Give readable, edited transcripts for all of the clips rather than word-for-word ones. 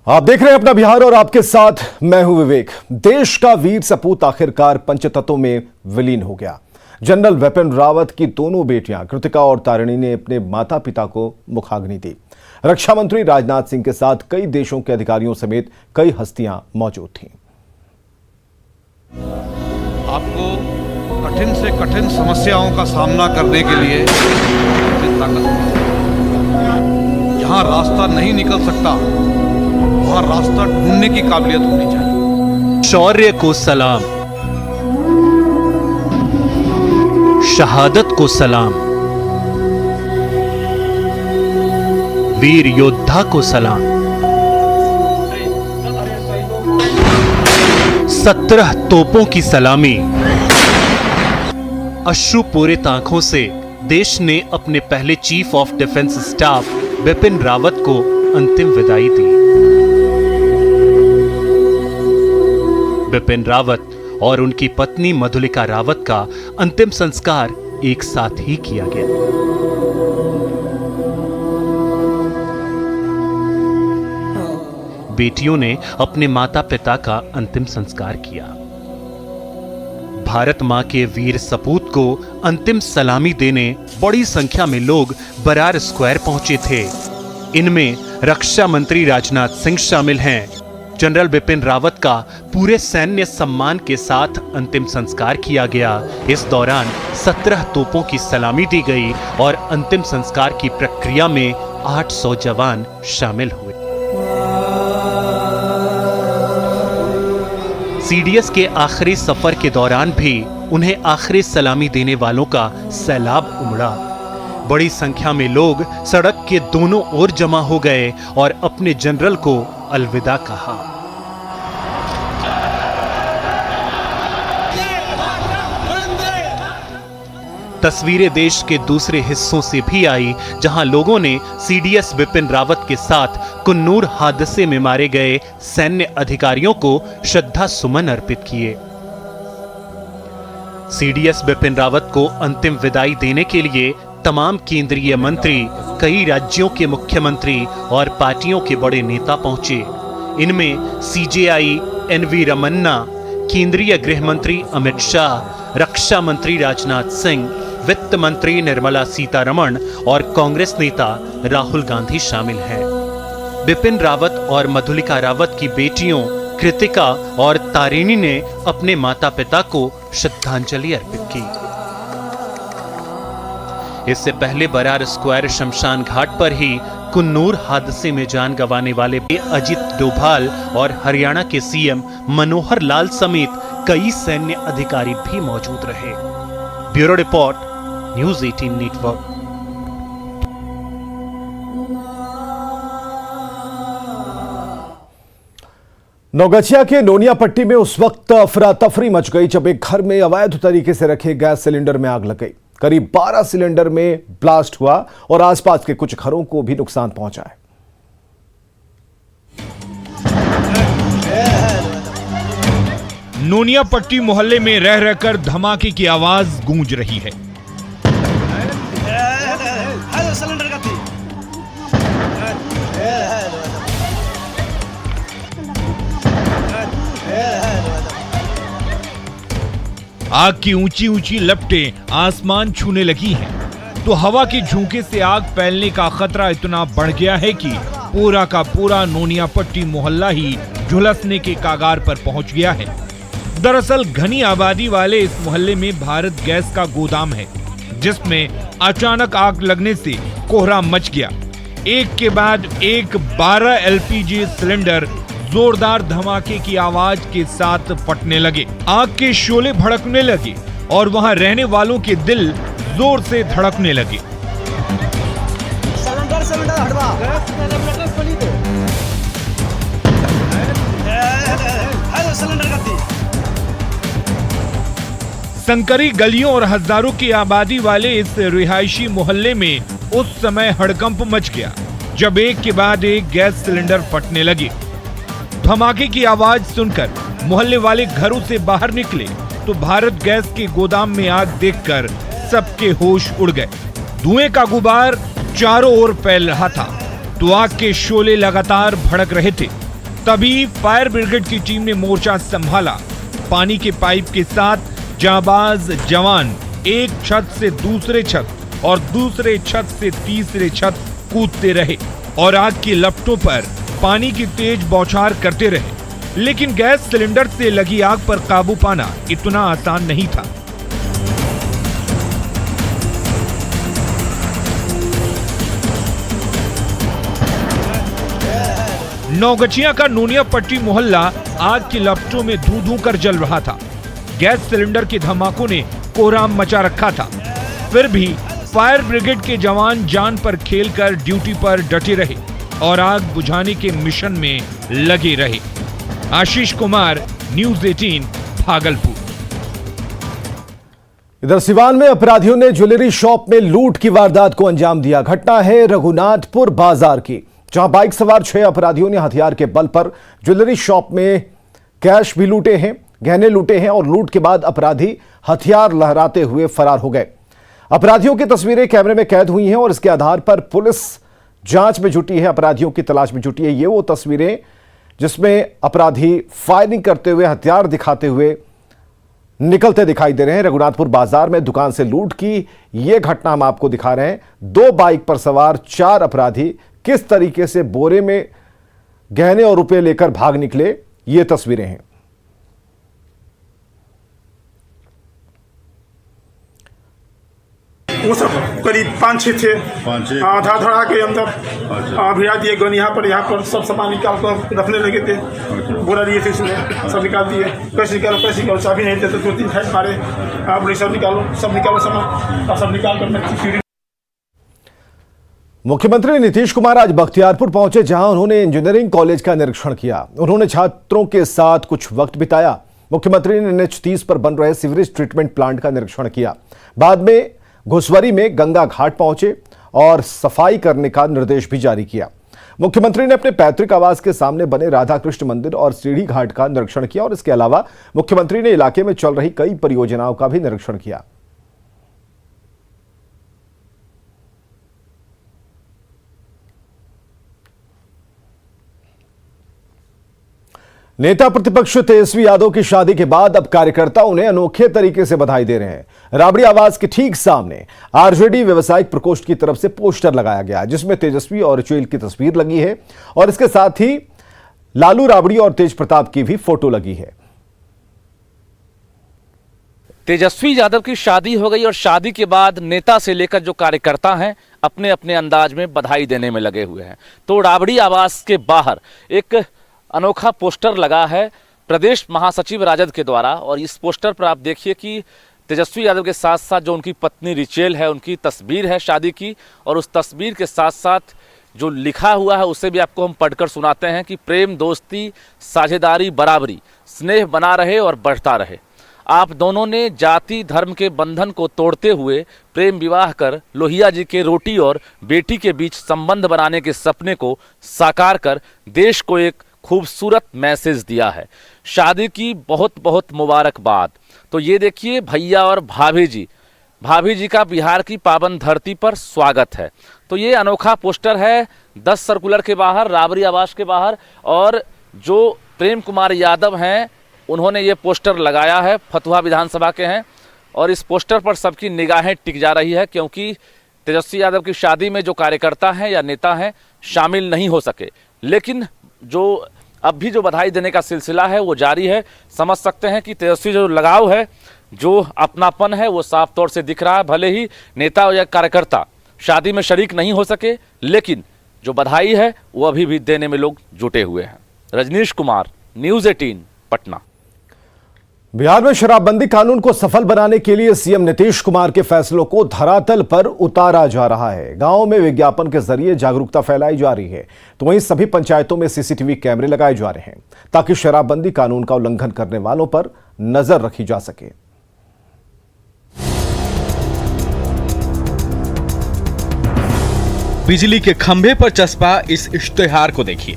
आप देख रहे हैं अपना बिहार और आपके साथ मैं हूं विवेक। देश का वीर सपूत आखिरकार पंचतत्वों में विलीन हो गया। जनरल बिपिन रावत की दोनों बेटियां कृतिका और तारिणी ने अपने माता पिता को मुखाग्नि दी। रक्षा मंत्री राजनाथ सिंह के साथ कई देशों के अधिकारियों समेत कई हस्तियां मौजूद थीं। आपको कठिन से कठिन समस्याओं का सामना करने के लिए जहां रास्ता नहीं निकल सकता वहां रास्ता ढूंढने की काबिलियत होनी चाहिए। शौर्य को सलाम, शहादत को सलाम, वीर योद्धा को सलाम। 17 तोपों की सलामी। अश्रुपूरित आंखों से देश ने अपने पहले chief of defence staff Bipin Rawat को अंतिम विदाई दी। बिपिन रावत और उनकी पत्नी मधुलिका रावत का अंतिम संस्कार एक साथ ही किया गया। बेटियों ने अपने माता पिता का अंतिम संस्कार किया। भारत मां के वीर सपूत को अंतिम सलामी देने बड़ी संख्या में लोग बरार स्क्वायर पहुंचे थे। इनमें रक्षा मंत्री राजनाथ सिंह शामिल हैं। जनरल बिपिन रावत का पूरे सैन्य सम्मान के साथ अंतिम संस्कार किया गया। इस दौरान 17 तोपों की सलामी दी गई और अंतिम संस्कार की प्रक्रिया में 800 जवान शामिल हुए। सीडीएस के आखिरी सफर के दौरान भी उन्हें आखिरी सलामी देने वालों का सैलाब उमड़ा। बड़ी संख्या में लोग सड़क के दोनों ओर जमा हो गए और अपने जनरल को अलविदा कहा। तस्वीरें देश के दूसरे हिस्सों से भी आई, जहां लोगों ने सीडीएस बिपिन रावत के साथ कुन्नूर हादसे में मारे गए सैन्य अधिकारियों को श्रद्धा सुमन अर्पित किए। सीडीएस बिपिन रावत को अंतिम विदाई देने के लिए तमाम केंद्रीय मंत्री, कई राज्यों के मुख्यमंत्री और पार्टियों के बड़े नेता पहुंचे। इनमें सीजेआई एनवी रमन्ना, केंद्रीय गृह मंत्री अमित शाह, रक्षा मंत्री राजनाथ सिंह, वित्त मंत्री निर्मला सीतारमण और कांग्रेस नेता राहुल गांधी शामिल हैं। बिपिन रावत और मधुलिका रावत की बेटियों कृतिका और तारिणी ने अपने माता पिता को श्रद्धांजलि अर्पित की। इससे पहले बरार स्क्वायर शमशान घाट पर ही कुन्नूर हादसे में जान गंवाने वाले अजित डोभाल और हरियाणा के सीएम मनोहर लाल समेत कई सैन्य अधिकारी भी मौजूद रहे। Bureau report, news 18 network. Naugachia के नोनिया पट्टी में उस वक्त अफरा तफरी मच गई जब एक घर में अवैध तरीके से रखे गैस सिलेंडर में आग लग गई। करीब 12 सिलेंडर में ब्लास्ट हुआ और आसपास के कुछ घरों को भी नुकसान पहुंचा है। नोनिया पट्टी मोहल्ले में रह रहकर धमाके की आवाज गूंज रही है। आग की ऊंची ऊंची लपटें आसमान छूने लगी हैं, तो हवा के झोंके से आग फैलने का खतरा इतना बढ़ गया है कि पूरा का पूरा नोनिया पट्टी मोहल्ला ही झुलसने के कागार पर पहुंच गया है। दरअसल घनी आबादी वाले इस मोहल्ले में भारत गैस का गोदाम है, जिसमें अचानक आग लगने से कोहरा मच गया। एक के बाद एक 12 एलपीजी सिलेंडर जोरदार धमाके की आवाज के साथ फटने लगे। आग के शोले भड़कने लगे और वहां रहने वालों के दिल जोर से धड़कने लगे। संकरी गलियों और हजारों की आबादी वाले इस रिहायशी मोहल्ले में उस समय हड़कंप मच गया जब एक के बाद एक गैस सिलेंडर फटने लगे। धमाके की आवाज सुनकर मोहल्ले वाले घरों से बाहर निकले तो भारत गैस के गोदाम में आग देखकर सबके होश उड़ गए। धुएं का गुबार चारों ओर फैल रहा था तो आग के शोले लगातार भड़क रहे थे। तभी फायर ब्रिगेड की टीम ने मोर्चा संभाला। पानी के पाइप के साथ जाबाज जवान एक छत से दूसरे छत और दूसरे छत से तीसरे छत कूदते रहे और आग की लपटों पर पानी की तेज बौछार करते रहे। लेकिन गैस सिलेंडर से लगी आग पर काबू पाना इतना आसान नहीं था। नौगछिया का नोनिया पट्टी मोहल्ला आग की लपटों में धू धू कर जल रहा था। गैस सिलेंडर के धमाकों ने कोहराम मचा रखा था। फिर भी फायर ब्रिगेड के जवान जान पर खेलकर ड्यूटी पर डटे रहे और आग बुझाने के मिशन में लगे रहे। आशीष कुमार, न्यूज़ 18, भागलपुर। इधर सिवान में अपराधियों ने ज्वेलरी शॉप में लूट की वारदात को अंजाम दिया। घटना है रघुनाथपुर बाजार की, जहां बाइक सवार 6 अपराधियों ने हथियार के बल पर ज्वेलरी शॉप में कैश भी लूटे हैं, गहने लूटे हैं और लूट के बाद अपराधी हथियार लहराते हुए फरार हो गए। अपराधियों की तस्वीरें कैमरे में कैद हुई हैं और इसके आधार पर पुलिस जांच में जुटी है, अपराधियों की तलाश में जुटी है। ये वो तस्वीरें जिसमें अपराधी फायरिंग करते हुए, हथियार दिखाते हुए निकलते दिखाई दे रहे हैं। रघुनाथपुर बाजार में दुकान से लूट की यह घटना हम आपको दिखा रहे हैं। 2 बाइक पर सवार 4 अपराधी किस तरीके से बोरे में गहने और रुपए लेकर भाग निकले, ये तस्वीरें हैं। वो सब करीब 5-6 थे। आधा धड़ा के अंदर भिड़ा दिए गन यहाँ पर सब सामान निकाल कर रखने लगे थे। बोरा लिए थे, इसमें सब निकाल दिए। कैसे निकालो, चाबी नहीं देते, 2-3 हाथ मारे। आप बोले सब निकालो सामान, सब निकाल कर। मुख्यमंत्री नीतीश कुमार आज बख्तियारपुर पहुंचे, जहां उन्होंने इंजीनियरिंग कॉलेज का निरीक्षण किया। उन्होंने छात्रों के साथ कुछ वक्त बिताया। मुख्यमंत्री ने NH-30 पर बन रहे सीवरेज ट्रीटमेंट प्लांट का निरीक्षण किया। बाद में घुसवरी में गंगा घाट पहुंचे और सफाई करने का निर्देश भी जारी किया। मुख्यमंत्री ने अपने पैतृक आवास के सामने बने राधा कृष्ण मंदिर और सीढ़ी घाट का निरीक्षण किया और इसके अलावा मुख्यमंत्री ने इलाके में चल रही कई परियोजनाओं का भी निरीक्षण किया। नेता प्रतिपक्ष तेजस्वी यादव की शादी के बाद अब कार्यकर्ता उन्हें अनोखे तरीके से बधाई दे रहे हैं। राबड़ी आवास के ठीक सामने आरजेडी व्यवसायिक प्रकोष्ठ की तरफ से पोस्टर लगाया गया, जिसमें तेजस्वी और चुईल की तस्वीर लगी है और इसके साथ ही लालू राबड़ी और तेज प्रताप की भी फोटो लगी है। तेजस्वी यादव की शादी हो गई और शादी के बाद नेता से लेकर जो कार्यकर्ता हैं अपने अपने अंदाज में बधाई देने में लगे हुए हैं। तो राबड़ी आवास के बाहर एक अनोखा पोस्टर लगा है प्रदेश महासचिव राजद के द्वारा और इस पोस्टर पर आप देखिए कि तेजस्वी यादव के साथ साथ जो उनकी पत्नी रिचेल है, उनकी तस्वीर है शादी की, और उस तस्वीर के साथ साथ जो लिखा हुआ है उसे भी आपको हम पढ़कर सुनाते हैं कि प्रेम, दोस्ती, साझेदारी, बराबरी, स्नेह बना रहे और बढ़ता रहे। आप दोनों ने जाति धर्म के बंधन को तोड़ते हुए प्रेम विवाह कर लोहिया जी के रोटी और बेटी के बीच संबंध बनाने के सपने को साकार कर देश को एक खूबसूरत मैसेज दिया है। शादी की बहुत बहुत मुबारकबाद। तो ये देखिए भैया और भाभी जी का बिहार की पावन धरती पर स्वागत है। तो ये अनोखा पोस्टर है 10 सर्कुलर के बाहर, राबड़ी आवास के बाहर, और जो प्रेम कुमार यादव हैं उन्होंने ये पोस्टर लगाया है, फतुहा विधानसभा के हैं, और इस पोस्टर पर सबकी निगाहें टिक जा रही है क्योंकि तेजस्वी यादव की शादी में जो कार्यकर्ता हैं या नेता हैं शामिल नहीं हो सके, लेकिन जो अब भी जो बधाई देने का सिलसिला है वो जारी है। समझ सकते हैं कि तेजस्वी जो लगाव है, जो अपनापन है वो साफ तौर से दिख रहा है। भले ही नेता या कार्यकर्ता शादी में शरीक नहीं हो सके, लेकिन जो बधाई है वो अभी भी देने में लोग जुटे हुए हैं। रजनीश कुमार, न्यूज़ 18, पटना। बिहार में शराबबंदी कानून को सफल बनाने के लिए सीएम नीतीश कुमार के फैसलों को धरातल पर उतारा जा रहा है। गांवों में विज्ञापन के जरिए जागरूकता फैलाई जा रही है, तो वहीं सभी पंचायतों में सीसीटीवी कैमरे लगाए जा रहे हैं ताकि शराबबंदी कानून का उल्लंघन करने वालों पर नजर रखी जा सके। बिजली के खंभे पर चस्पा इस इश्तेहार को देखिए।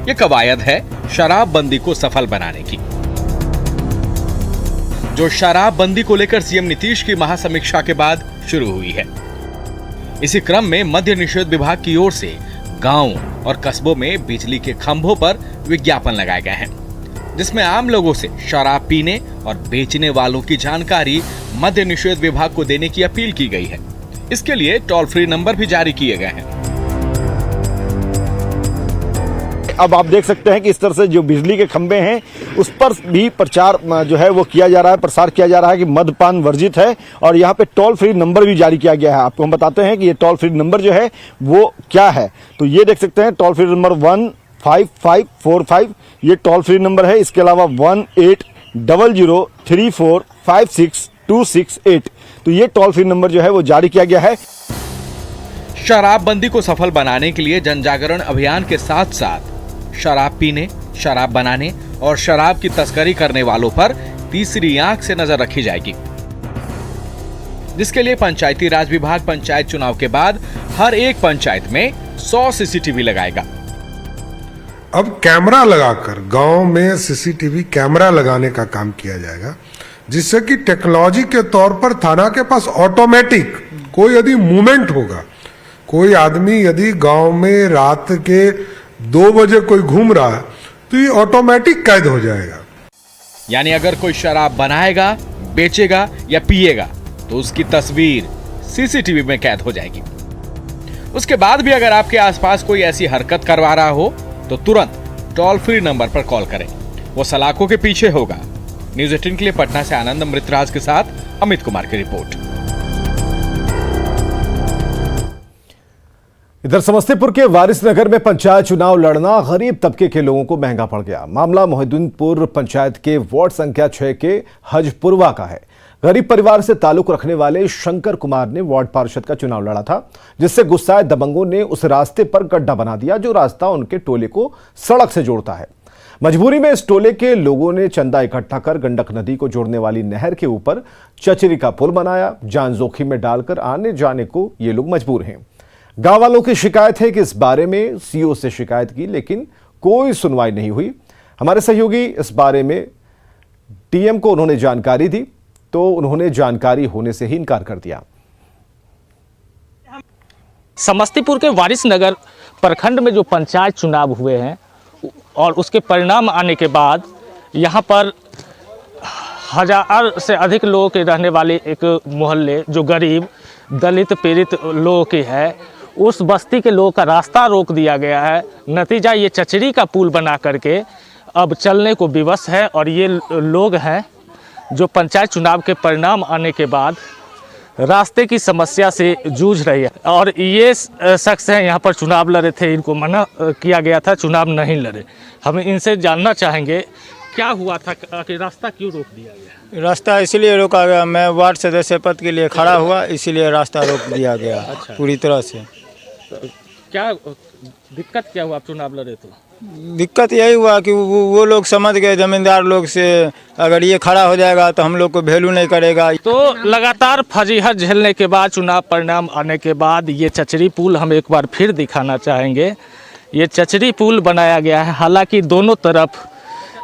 यह कवायद है शराबबंदी को सफल बनाने की, जो शराबबंदी को लेकर सीएम नीतीश की महासमीक्षा के बाद शुरू हुई है। इसी क्रम में मद्य निषेध विभाग की ओर से गांवों और कस्बों में बिजली के खंभों पर विज्ञापन लगाए गए हैं, जिसमें आम लोगों से शराब पीने और बेचने वालों की जानकारी मद्य निषेध विभाग को देने की अपील की गई है। इसके लिए टोल फ्री नंबर भी जारी किए गए हैं। अब आप देख सकते हैं कि इस तरह से जो बिजली के खंभे हैं उस पर भी प्रचार जो है वो किया जा रहा है, प्रसार किया जा रहा है कि मद्यपान वर्जित है, और यहाँ पे टोल फ्री नंबर भी जारी किया गया है। आपको हम बताते हैं कि ये टोल फ्री नंबर जो है वो क्या है। तो ये देख सकते हैं टोल फ्री नंबर 15545 ये टोल फ्री नंबर है। इसके अलावा 1800345626 तो ये टोल फ्री नंबर जो है वो जारी किया गया है। शराबबंदी को सफल बनाने के लिए जन जागरण अभियान के साथ साथ शराब पीने, शराब बनाने और शराब की तस्करी करने वालों पर तीसरी आंख से नजर रखी जाएगी, जिसके लिए पंचायती राज विभाग पंचायत चुनाव के बाद हर एक पंचायत में 100 सीसीटीवी लगाएगा। अब कैमरा लगाकर गांव में सीसीटीवी कैमरा लगाने का काम किया जाएगा, जिससे कि टेक्नोलॉजी के तौर पर थाना के पास ऑटोमेटिक कोई यदि मूवमेंट होगा, कोई आदमी यदि गांव में रात के 2 बजे कोई घूम रहा है तो ये ऑटोमेटिक कैद हो जाएगा। यानी अगर कोई शराब बनाएगा, बेचेगा या पिएगा तो उसकी तस्वीर सीसीटीवी में कैद हो जाएगी। उसके बाद भी अगर आपके आसपास कोई ऐसी हरकत करवा रहा हो तो तुरंत टोल फ्री नंबर पर कॉल करें, वो सलाखों के पीछे होगा। न्यूज़ 18 के लिए पटना से आनंद अमृतराज के साथ अमित कुमार की रिपोर्ट। इधर समस्तीपुर के वारिसनगर में पंचायत चुनाव लड़ना गरीब तबके के लोगों को महंगा पड़ गया। मामला मोहिद्दीनपुर पंचायत के वार्ड संख्या 6 के हजपुरवा का है। गरीब परिवार से ताल्लुक रखने वाले शंकर कुमार ने वार्ड पार्षद का चुनाव लड़ा था, जिससे गुस्साए दबंगों ने उस रास्ते पर गड्ढा बना दिया जो रास्ता उनके टोले को सड़क से जोड़ता है। मजबूरी में इस टोले के लोगों ने चंदा इकट्ठा कर गंडक नदी को जोड़ने वाली नहर के ऊपर चचरी का पुल बनाया। जान जोखिम में डालकर आने जाने को ये लोग मजबूर हैं। गांव वालों की शिकायत है कि इस बारे में सीओ से शिकायत की, लेकिन कोई सुनवाई नहीं हुई। हमारे सहयोगी इस बारे में डीएम को उन्होंने जानकारी दी तो उन्होंने जानकारी होने से ही इनकार कर दिया। समस्तीपुर के वारिसनगर प्रखंड में जो पंचायत चुनाव हुए हैं और उसके परिणाम आने के बाद यहाँ पर 1000 से अधिक लोगों के रहने वाले एक मोहल्ले जो गरीब दलित पीड़ित लोगों की है, उस बस्ती के लोगों का रास्ता रोक दिया गया है। नतीजा ये चचरी का पुल बना करके अब चलने को विवश है और ये लोग हैं जो पंचायत चुनाव के परिणाम आने के बाद रास्ते की समस्या से जूझ रही है। और ये शख्स हैं यहाँ पर चुनाव लड़े थे, इनको मना किया गया था, चुनाव नहीं लड़े। हम इनसे जानना चाहेंगे क्या हुआ था कि रास्ता क्यों रोक दिया गया? रास्ता इसलिए रोका गया, मैं वार्ड सदस्य पद के लिए खड़ा हुआ, इसीलिए रास्ता रोक दिया गया। अच्छा। पूरी तरह से क्या दिक्कत क्या हुआ? आप चुनाव लड़े तो दिक्कत यही हुआ कि वो लोग समझ गए जमींदार लोग से अगर ये खड़ा हो जाएगा तो हम लोग को वैल्यू नहीं करेगा। तो लगातार फजीहत झेलने के बाद चुनाव परिणाम आने के बाद ये चचरी पुल हम एक बार फिर दिखाना चाहेंगे। ये चचरी पुल बनाया गया है, हालांकि दोनों तरफ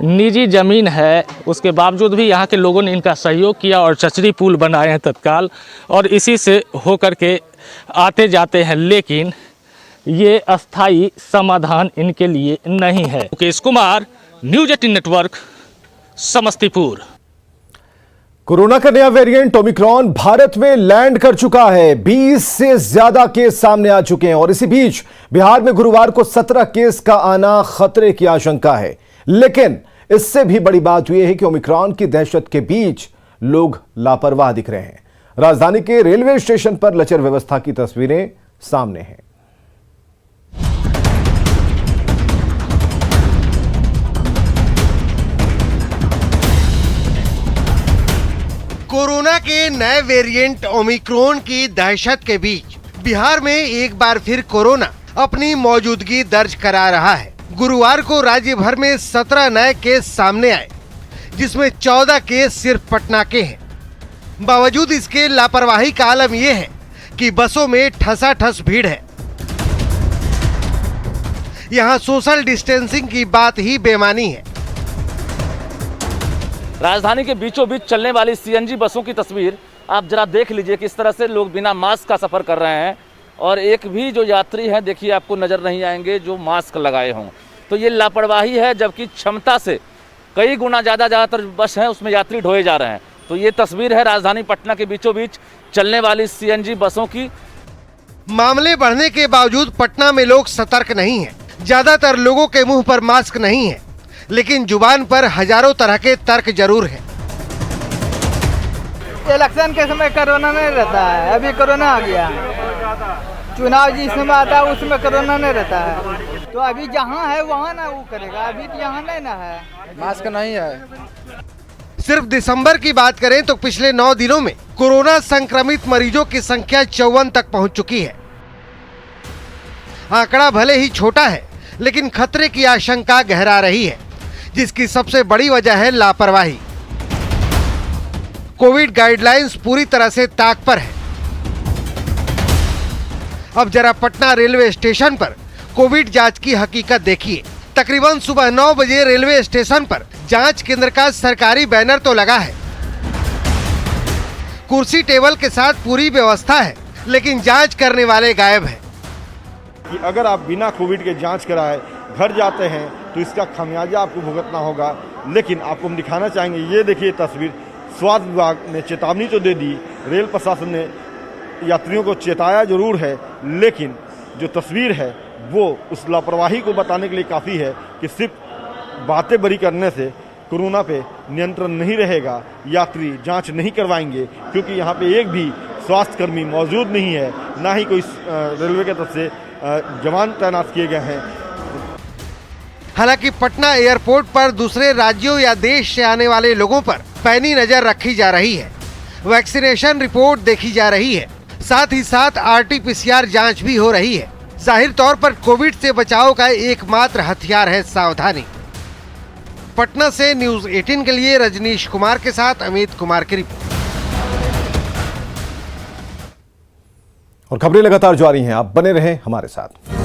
निजी ज़मीन है, उसके बावजूद भी यहाँ के लोगों ने इनका सहयोग किया और चचरी पुल बनाए हैं तत्काल, और इसी से होकर के आते जाते हैं। लेकिन ये अस्थाई समाधान इनके लिए नहीं है। Mukesh Kumar, news 18 network, Samastipur. Corona का नया वेरिएंट ओमिक्रॉन भारत में लैंड कर चुका है। 20 से ज्यादा केस सामने आ चुके हैं और इसी बीच बिहार में गुरुवार को 17 केस का आना खतरे की आशंका है। लेकिन इससे भी बड़ी बात यह है कि ओमिक्रॉन की दहशत के बीच लोग लापरवाह दिख रहे हैं। राजधानी के रेलवे स्टेशन पर लचर व्यवस्था की तस्वीरें सामने हैं। कोरोना के नए वेरिएंट ओमिक्रॉन की दहशत के बीच बिहार में एक बार फिर कोरोना अपनी मौजूदगी दर्ज करा रहा है। गुरुवार को राज्य भर में 17 नए केस सामने आए, जिसमें 14 केस सिर्फ पटना के हैं। बावजूद इसके लापरवाही का आलम यह है कि बसों में ठसाठस भीड़ है। यहाँ सोशल डिस्टेंसिंग की बात ही बेमानी है। राजधानी के बीचों बीच चलने वाली सीएनजी बसों की तस्वीर आप जरा देख लीजिए, किस तरह से लोग बिना मास्क का सफर कर रहे हैं। और एक भी जो यात्री हैं देखिए आपको नज़र नहीं आएंगे जो मास्क लगाए हों। तो ये लापरवाही है, जबकि क्षमता से कई गुना ज़्यादातर बस हैं उसमें यात्री ढोए जा रहे हैं। तो ये तस्वीर है राजधानी पटना के बीचों बीच चलने वाली CNG बसों की। मामले बढ़ने के बावजूद पटना में लोग सतर्क नहीं हैं। ज्यादातर लोगों के मुंह पर मास्क नहीं है, लेकिन जुबान पर हजारों तरह के तर्क जरूर हैं। इलेक्शन के समय कोरोना नहीं रहता है, अभी कोरोना आ गया है। चुनाव जिस समय आता है उसमें कोरोना नहीं रहता है, तो अभी जहाँ है वहाँ ना वो करेगा, अभी तो यहाँ नहीं ना है, मास्क नहीं है। सिर्फ दिसंबर की बात करें तो पिछले 9 दिनों में कोरोना संक्रमित मरीजों की संख्या 54 तक पहुंच चुकी है। आंकड़ा भले ही छोटा है, लेकिन खतरे की आशंका गहरा रही है, जिसकी सबसे बड़ी वजह है लापरवाही। कोविड गाइडलाइंस पूरी तरह से ताक पर है। अब जरा पटना रेलवे स्टेशन पर कोविड जांच की हकीकत देखिए। तकरीबन सुबह 9 बजे रेलवे स्टेशन पर जांच केंद्र का सरकारी बैनर तो लगा है, कुर्सी टेबल के साथ पूरी व्यवस्था है, लेकिन जांच करने वाले गायब हैं। कि अगर आप बिना कोविड के जांच कराए घर जाते हैं तो इसका खामियाजा आपको भुगतना होगा। लेकिन आपको हम दिखाना चाहेंगे, ये देखिए तस्वीर। स्वास्थ्य विभाग ने चेतावनी तो दे दी, रेल प्रशासन ने यात्रियों को चेताया जरूर है, लेकिन जो तस्वीर है वो उस लापरवाही को बताने के लिए काफ़ी है कि सिर्फ बातें बरी करने से कोरोना पे नियंत्रण नहीं रहेगा। यात्री जांच नहीं करवाएंगे क्योंकि यहाँ पे एक भी स्वास्थ्यकर्मी मौजूद नहीं है, ना ही कोई रेलवे की तरफ से जवान तैनात किए गए हैं। हालांकि पटना एयरपोर्ट पर दूसरे राज्यों या देश से आने वाले लोगों पर पैनी नजर रखी जा रही है, वैक्सीनेशन रिपोर्ट देखी जा रही है, साथ ही साथ RT-PCR जांच भी हो रही है। जाहिर तौर पर कोविड से बचाव का एकमात्र हथियार है सावधानी। पटना से न्यूज़ 18 के लिए रजनीश कुमार के साथ अमित कुमार की रिपोर्ट। और खबरें लगातार जारी हैं, आप बने रहें हमारे साथ।